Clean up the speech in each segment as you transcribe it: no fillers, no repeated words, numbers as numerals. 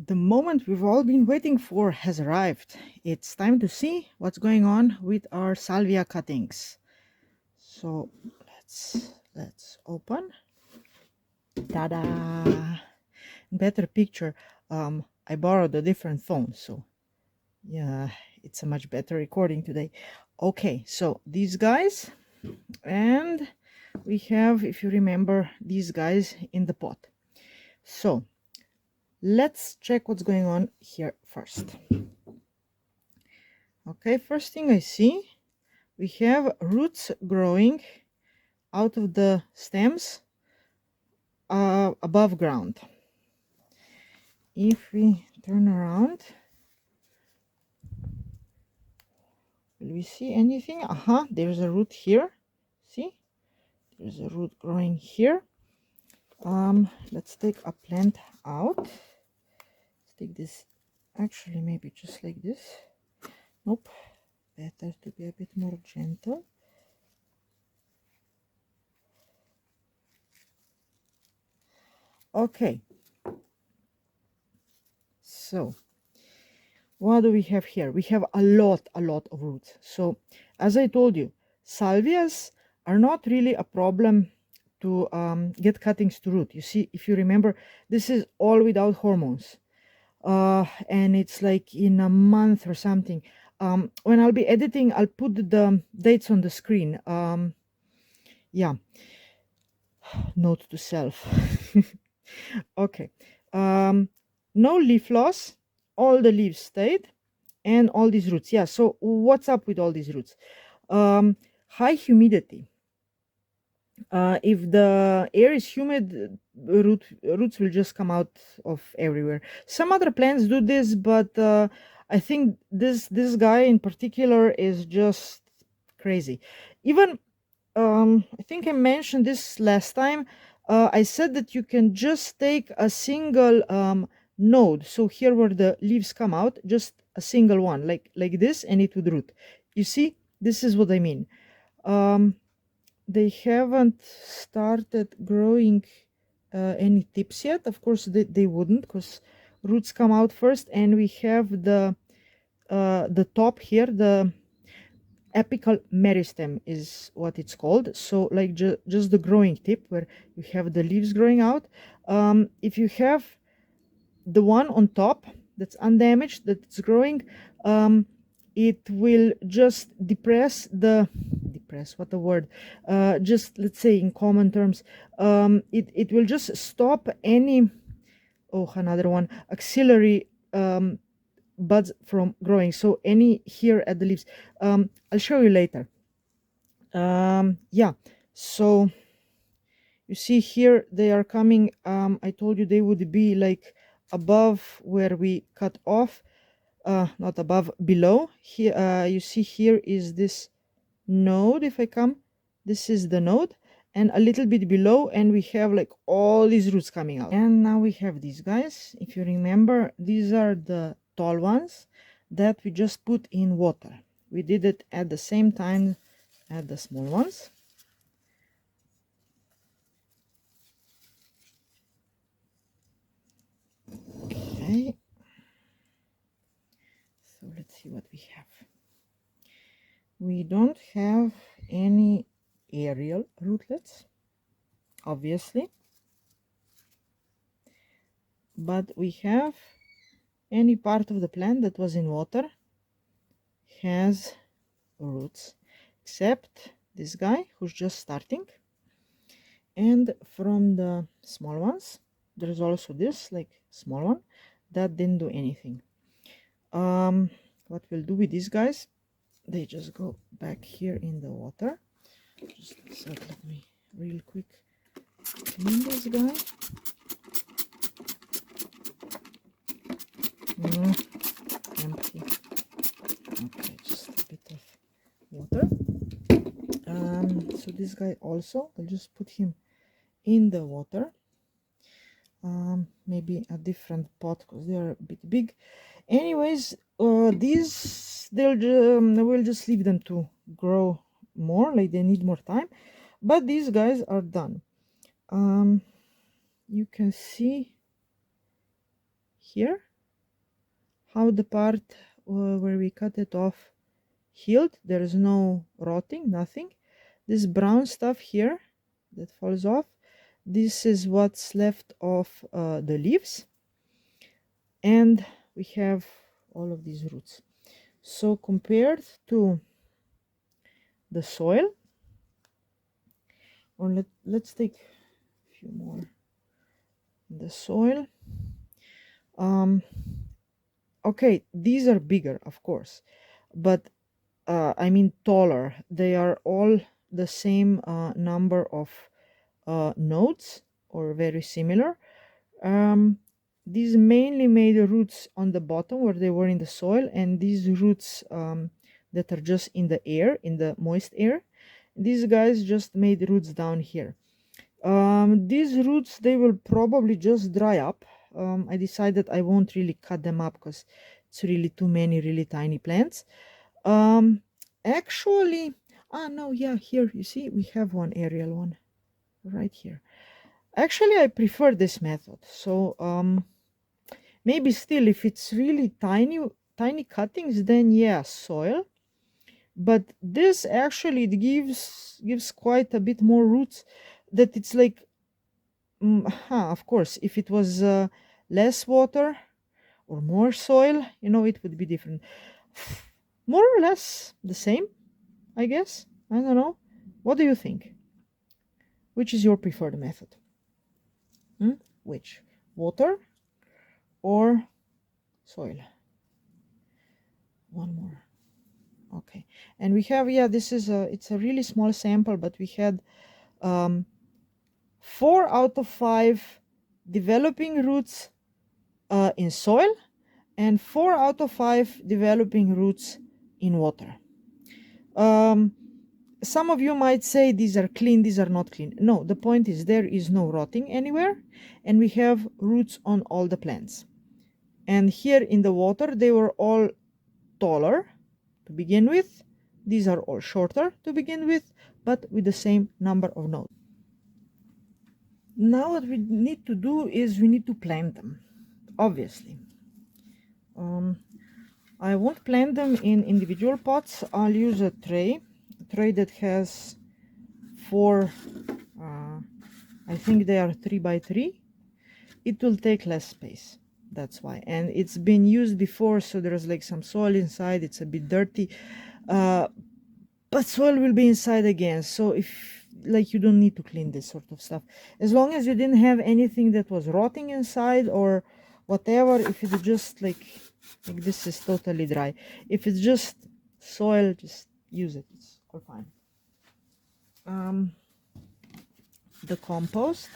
The moment we've all been waiting for has arrived. It's time to see what's going on with our salvia cuttings. So let's open. Ta-da! Better picture. I borrowed a different phone, so yeah, it's a much better recording today. Okay, so these guys, and we have, if you remember, these guys in the pot. So let's check what's going on here first. Okay, first thing I see, we have roots growing out of the stems above ground. If we turn around, will we see anything? There's a root here. See, there's a root growing here. Let's take a plant out. Let's take this, actually maybe just like this. Nope, better to be a bit more gentle. Okay, so what do we have here? We have a lot of roots. So as I told you, salvias are not really a problem to get cuttings to root. You see, if you remember, this is all without hormones, and it's like in a month or something. When I'll be editing, I'll put the dates on the screen. Yeah, note to self. Okay, no leaf loss, all the leaves stayed, and all these roots. Yeah, so what's up with all these roots? High humidity. If the air is humid, roots will just come out of everywhere. Some other plants do this, but I think this guy in particular is just crazy. Even I think I mentioned this last time. I said that you can just take a single node. So here where the leaves come out, just a single one, like this, and it would root. You see, this is what I mean. They haven't started growing any tips yet. Of course, they wouldn't, because roots come out first, and we have the top here, the apical meristem is what it's called. So like just the growing tip where you have the leaves growing out. If you have the one on top that's undamaged, that's growing, it will just depress what the word, just let's say in common terms, it will just stop any, another one, axillary buds from growing. So any here at the leaves, I'll show you later. Yeah, so you see here they are coming. I told you they would be like above where we cut off, not above, below here. You see here is this node. If I come, this is the node, and a little bit below, and we have like all these roots coming out. And now we have these guys. If you remember, these are the tall ones that we just put in water. We did it at the same time as the small ones. Okay, so let's see what we have. We don't have any aerial rootlets, obviously, but we have any part of the plant that was in water has roots, except this guy who's just starting. And from the small ones, there's also this like small one that didn't do anything. What we'll do with these guys, they just go back here in the water. Just let me real quick clean this guy. Empty. Okay, just a bit of water. So this guy also, I'll just put him in the water. Maybe a different pot because they are a bit big. Anyways, these we'll just leave them to grow more, like they need more time. But these guys are done. You can see here how the part where we cut it off healed. There is no rotting, nothing. This brown stuff here that falls off, this is what's left of the leaves, and we have all of these roots. So compared to the soil, or let's take a few more. The soil, okay, these are bigger, of course, but I mean taller. They are all the same number of nodes, or very similar. These mainly made roots on the bottom where they were in the soil, and these roots that are just in the air, in the moist air, these guys just made roots down here. These roots, they will probably just dry up. I decided I won't really cut them up because it's really too many really tiny plants. Actually, no, yeah, here you see we have one aerial one right here. Actually, I prefer this method. So maybe still, if it's really tiny cuttings, then yeah, soil. But this actually, it gives quite a bit more roots. That it's like, of course, if it was less water or more soil, you know, it would be different. More or less the same, I guess. I don't know. What do you think? Which is your preferred method? Which? Water or soil? One more. Okay. And we have, yeah, this is it's a really small sample, but we had 4 out of 5 developing roots in soil, and 4 out of 5 developing roots in water. Some of you might say these are clean, these are not clean. No, the point is there is no rotting anywhere, and we have roots on all the plants. And here in the water, they were all taller to begin with. These are all shorter to begin with, but with the same number of nodes. Now what we need to do is we need to plant them, obviously. I won't plant them in individual pots. I'll use a tray that has 4, I think they are 3 by 3. It will take less space, that's why. And it's been used before, so there's like some soil inside. It's a bit dirty, but soil will be inside again, so if like you don't need to clean this sort of stuff, as long as you didn't have anything that was rotting inside or whatever. If it's just like this is totally dry, if it's just soil, just use it, it's all fine. The compost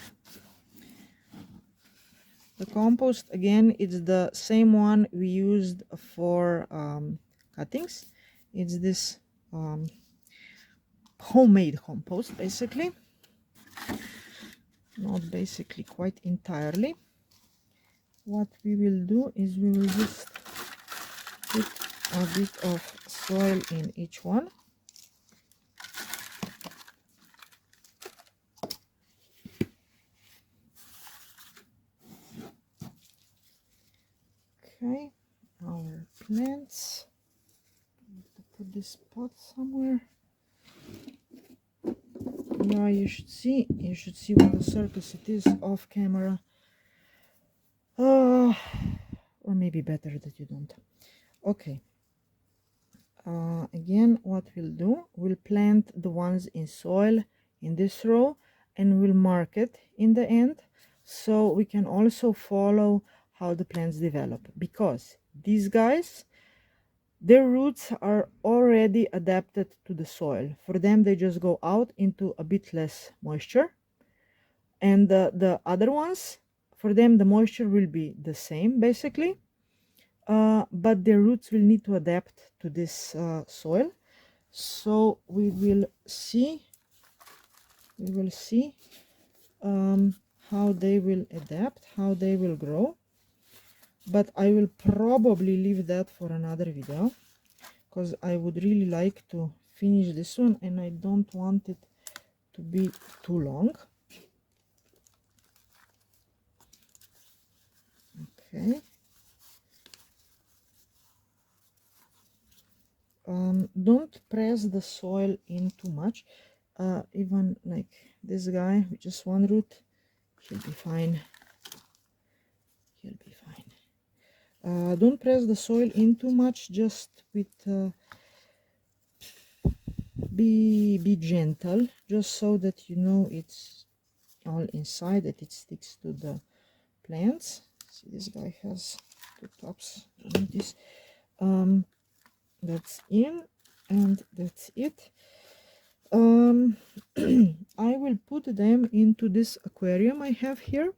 again, it's the same one we used for cuttings. It's this homemade compost, basically. Not basically, quite entirely. What we will do is we will just put a bit of soil in each one. Okay, our plants. Put this pot somewhere. Yeah, you should see what a circus it is off camera. Or maybe better that you don't. Okay. Again, what we'll do, we'll plant the ones in soil in this row, and we'll mark it in the end, so we can also follow how the plants develop, because these guys, their roots are already adapted to the soil. For them, they just go out into a bit less moisture, and the other ones, for them the moisture will be the same basically, but their roots will need to adapt to this soil. So we will see how they will adapt, how they will grow. But I will probably leave that for another video, because I would really like to finish this one and I don't want it to be too long. Okay. Don't press the soil in too much. Even like this guy with just one root, he'll be fine. He'll be fine. Don't press the soil in too much, just with be gentle, just so that you know it's all inside, that it sticks to the plants. See, this guy has two tops. Don't need this. That's in, and that's it. I will put them into this aquarium I have here.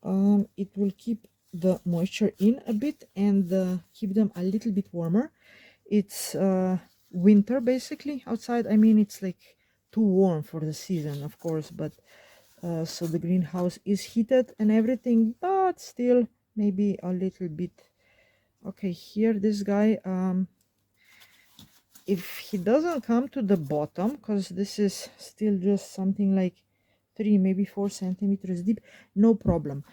It will keep the moisture in a bit and keep them a little bit warmer. It's winter basically outside. I mean, it's like too warm for the season, of course, but so the greenhouse is heated and everything, but still maybe a little bit. Okay, here this guy, if he doesn't come to the bottom, because this is still just something like 3 maybe 4 centimeters deep, no problem.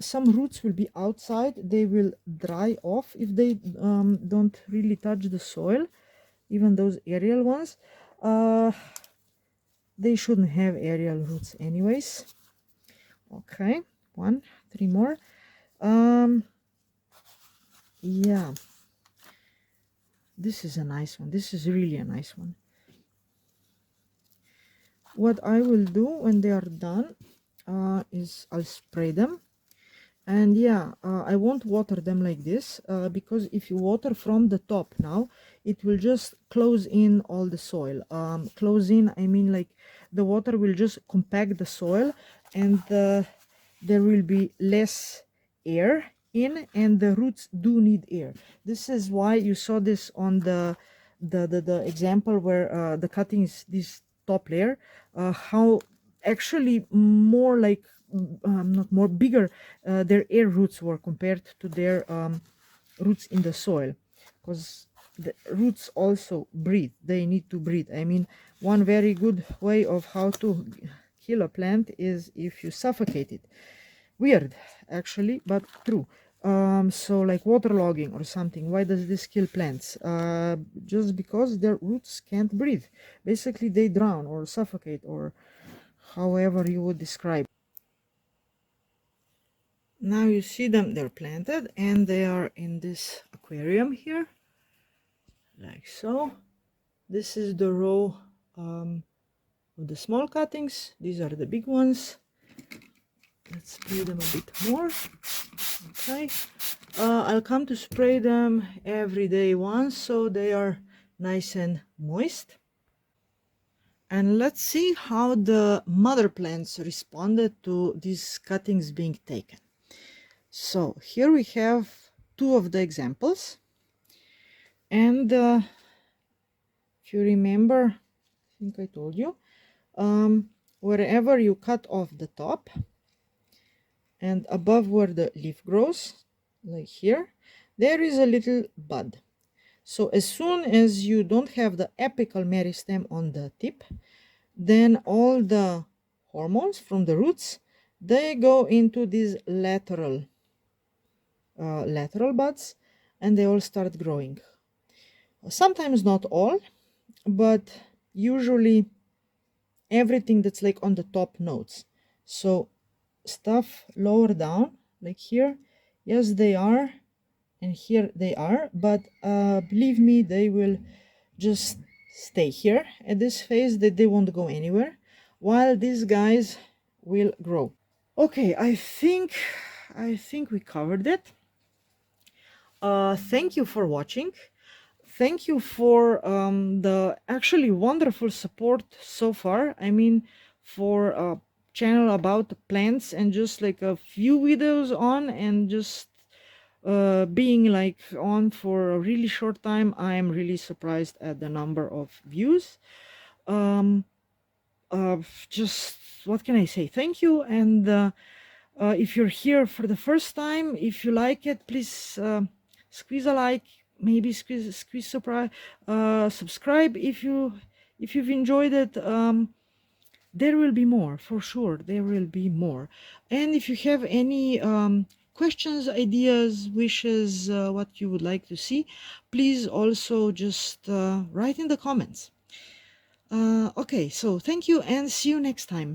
Some roots will be outside, they will dry off if they don't really touch the soil, even those aerial ones. They shouldn't have aerial roots anyways. Okay, 3 more. Yeah, this is a nice one. This is really a nice one. What I will do when they are done is I'll spray them. And yeah, I won't water them like this, because if you water from the top now, it will just close in all the soil. Close in, I mean, like the water will just compact the soil, and there will be less air in, and the roots do need air. This is why you saw this on the example where the cuttings, this top layer, how actually more like not more, bigger their air roots were compared to their roots in the soil, because the roots also breathe. They need to breathe. I mean, one very good way of how to kill a plant is if you suffocate it. Weird actually, but true. So like waterlogging or something. Why does this kill plants? Just because their roots can't breathe. Basically they drown or suffocate, or however you would describe. Now you see them, they're planted and they are in this aquarium here, like so. This is the row of the small cuttings. These are the big ones. Let's spray them a bit more. Okay, I'll come to spray them every day once, so they are nice and moist. And let's see how the mother plants responded to these cuttings being taken. So here we have 2 of the examples, and if you remember, I think I told you, wherever you cut off the top and above where the leaf grows, like here, there is a little bud. So as soon as you don't have the apical meristem on the tip, then all the hormones from the roots, they go into these lateral buds, and they all start growing. Sometimes not all, but usually everything that's like on the top notes. So stuff lower down, like here, yes they are, and here they are, but believe me, they will just stay here at this phase, that they won't go anywhere, while these guys will grow. Okay, I think we covered it. Thank you for watching. Thank you for the actually wonderful support so far. I mean, for a channel about plants and just like a few videos on, and just being like on for a really short time, I am really surprised at the number of views. Just what can I say? Thank you. And if you're here for the first time, if you like it, please squeeze a like, maybe squeeze subscribe if you've enjoyed it. There will be more, for sure. There will be more. And if you have any questions, ideas, wishes, what you would like to see, please also just write in the comments. Okay, so thank you and see you next time.